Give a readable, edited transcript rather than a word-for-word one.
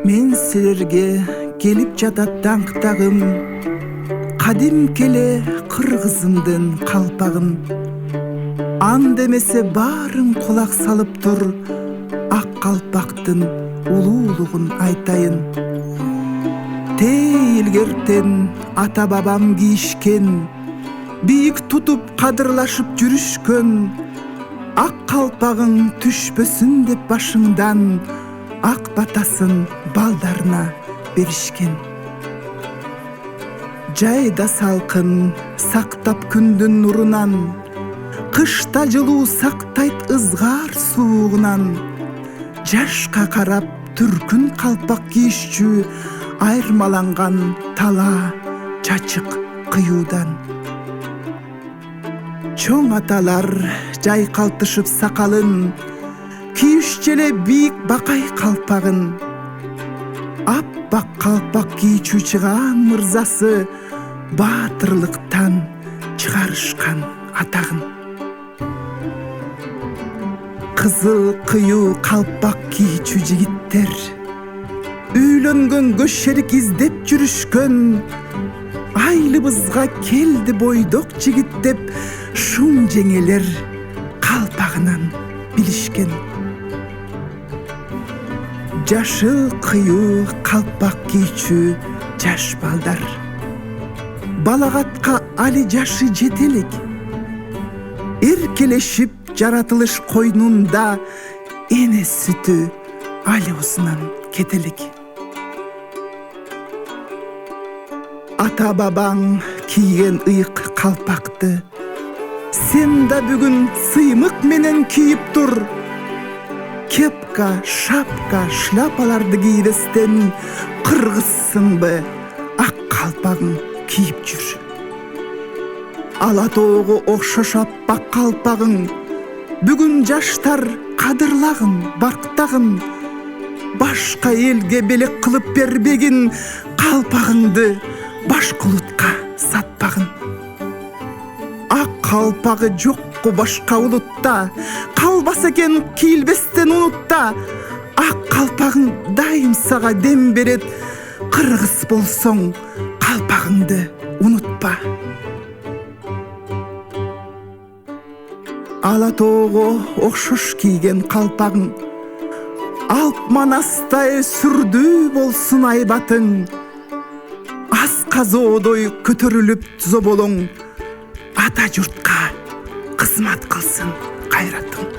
Мен силерге келип жатат даңктагым, кадим келе кыргызымдын калпагын. Андемесе барын кулак салып тур, ак калпактын улуулугун айтайын. Тей илгертен ата бабам кийишкен, бийик тутуп кадырлашып жүрүшкөн, ак калпагың түшпөсүн деп башыңдан, ак батасын балдарына беришкен. Жайда салкын сактап күндүн нурунан, кышта жылуу сактайт ызгар суугунан. Жашка карап түркүн калпак кийишчү айырмаланган тала чачык кыюудан. Чоң аталар жайкалтышып сакалын, кийишчү эле бийик бакай калпагын. Аппак калпак кийүүчү чыгаан мырзасы баатырлыктан чыгарышкан атагын. Кызыл кыюу калпак кийүүчү жигиттер үйлөнгөн көшерик издеп жүрүшкөн, айлыбызга келди бойдок жигит деп шум жеңелер калпагынан билишкен. Жашыл кыюу калпак кийүүчү жаш балдар, балагатка али жашы жетелик. Эркелешип жаратылыш койнунда эне сүтү али узунан кетелик. Ата бабаң кийген ыйык калпакты сен да бүгүн сыймык менен кийип тур. Кепка, шапка, шляпаларды кийбестен кыргызсыңбы, ак калпагың кийип жүр. Ала тоого окшош аппак калпагың бүгүн жаштар кадырлагын, бактагын. Башка элге белек кылып бербегин, калпагыңды башкулутка сатпагын. Ак калпагы жокку башка улутта, калбаса экен кийилбестен унутта. Ак калпагың дайым сага дем берет, кыргыз болсоң калпагыңды унутпа. Ала тоого окшош кийген калпагың, алп манастай сүрдүү болсун айбатың. Аска зоодой көтөрүлүп зоболоң, ата журтка кызмат кылсын кайратың.